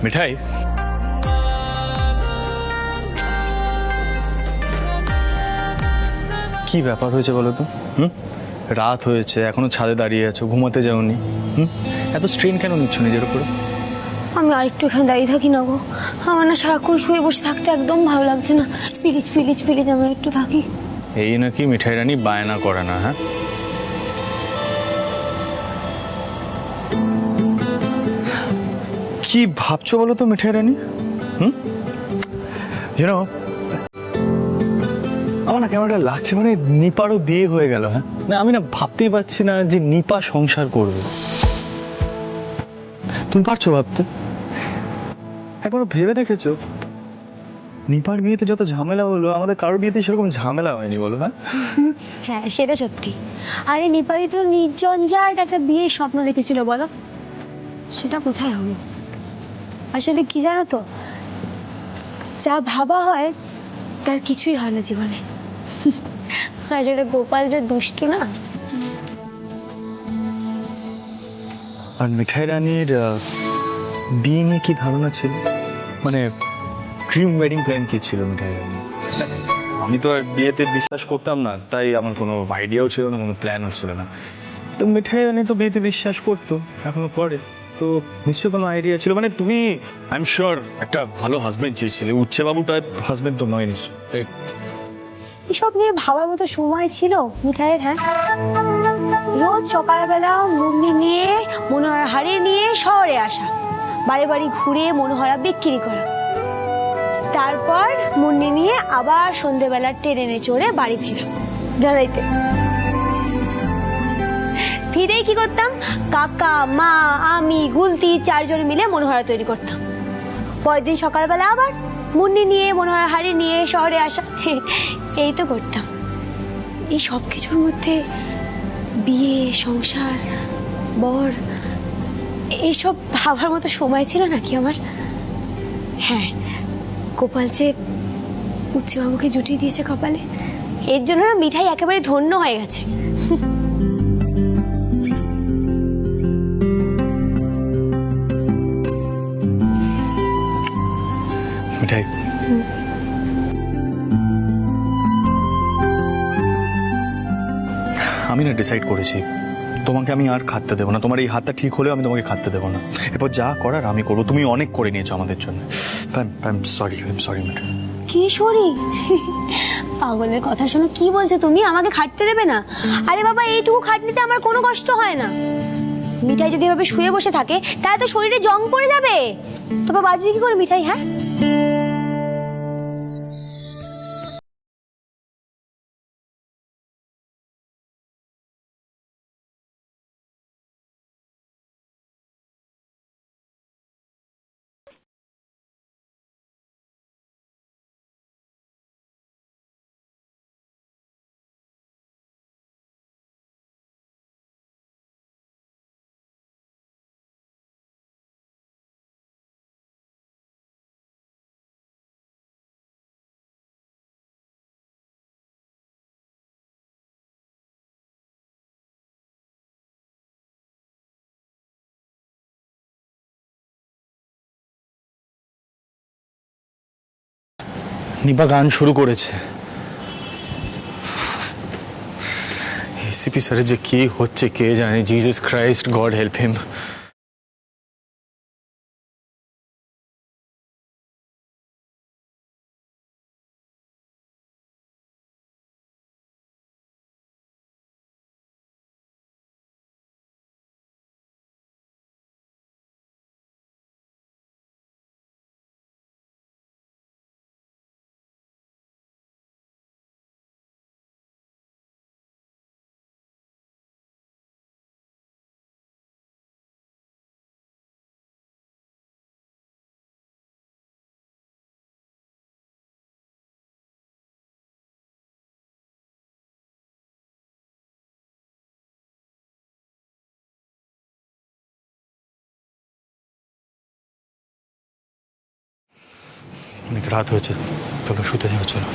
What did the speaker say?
মিঠাই, কি ব্যাপার হয়েছে বলো তো? রাত হয়েছে, এখনো ছাদে দাঁড়িয়ে আছো, ঘুমাতে যাওনি? এত স্ট্রেন কেন নিচ্ছ নিজের উপরে? আমি আরেকটু এখানে দাঁড়িয়ে থাকি না গো, আমার না সারাক্ষণ শুয়ে বসে থাকতে একদম ভালো লাগছে না। প্লিজ প্লিজ প্লিজ আমি একটু থাকি। এই নাকি মিঠাই রানী বায়না করে না? হ্যাঁ, কি ভাবছো বলো তো মিঠাই রানী? ইউনো, আমার না কেমন একটা লাগছে, মানে নিপারও বিয়ে হয়ে গেল। হ্যাঁ না, আমি না ভাবতেই পারছি না যে নিপা সংসার করবে। তুমি পারছো ভাবতে? একবার ভেবে দেখেছো নিপার বিয়েতে যত ঝামেলা হলো, আমাদের কারোর বিয়েতে সেরকম ঝামেলা হয়নি বলো? হ্যাঁ হ্যাঁ সেটা সত্যি। আরে নিপালি তো নির্জঞ্জাট একটা বিয়ের স্বপ্ন দেখেছিল বলো, সেটা কোথায় হলো? আসলে কি জানো তো, যা ভাবা হয় তার কিছুই হয় না জীবনে। আসলে গোপাল যে দুষ্টু না। আর মিঠাই রানীর বিয়ে নিয়ে কি ধারণা ছিল, মানে ড্রিম ওয়েডিং প্ল্যান কি ছিল মিঠাই রানী? আমি তো আর বিয়েতে বিশ্বাস করতাম না, তাই আমার কোনো আইডিয়াও ছিল না, কোনো প্ল্যানও ছিল না। তো মিঠাই রানী তো বিয়েতে বিশ্বাস করতো, এখনো করে, তো নিশ্চয়ই কোনো আইডিয়া ছিল। মানে তুমি, আই এম শিওর, একটা ভালো হাজবেন্ড চেয়েছিলে, উচ্ছে বাবু টাইপ হাজবেন্ড তো নয় নিশ্চয়ই। এসব নিয়ে ভাবার মতো সময় ছিল মিঠাইয়ের? হ্যাঁ, রোজ সকালবেলা মুন্নি নিয়ে মনোহরা হারিয়ে নিয়ে শহরে আসা, বাড়ি বাড়ি ঘুরে মনোহরা বিক্রি করা, তারপর মুন্নি নিয়ে আবার সন্ধেবেলা ট্রেনে চড়ে বাড়ি ফেরা জ্বালাইতে। ফিরেই কি করতাম, কাকা মা আমি গুলতি চারজন মিলে মনোহরা তৈরি করতাম। পরের দিন সকালবেলা আবার মুন্নি নিয়ে মনোহরা হাড়ি নিয়ে শহরে আসা, এই তো করতাম। এই সব কিছুর মধ্যে বিয়ে, সংসার, বর, এইসব ভাবার মতো সময় ছিল নাকি আমার? হ্যাঁ, গোপাল যে উচ্চবাবুকে জুটিয়ে দিয়েছে কপালে, এর জন্য না মিঠাই একেবারে ধন্য হয়ে গেছে। মিঠাই, আমি না ডিসাইড করেছি, তোমাকে আমি আর খাটতে দেবো না। তোমার এই হাতটা ঠিক হলেও আমি তোমাকে খাটতে দেবো না। এরপর যা করার আমি করবো। তুমি অনেক করে নিয়েছো আমাদের জন্য। আই এম সরি মিঠাই। কি সরি? পাগলের কথা শোনো, কি বলছো তুমি? আমাকে খাটতে দেবে না? আরে বাবা, এইটুকু খাটনিতে আমার কোনো কষ্ট হয় না। মিঠাই যদি এভাবে শুয়ে বসে থাকে তাহলে তো শরীরে জং পড়ে যাবে। তবে বাঁচবে কি করে মিঠাই? হ্যাঁ, নিপা গান শুরু করেছে। এসিপি স্যারের যে কি হচ্ছে কে জানে। Jesus Christ, god help him. অনেক রাত হয়েছে, চলো শুতে যাও, চলো।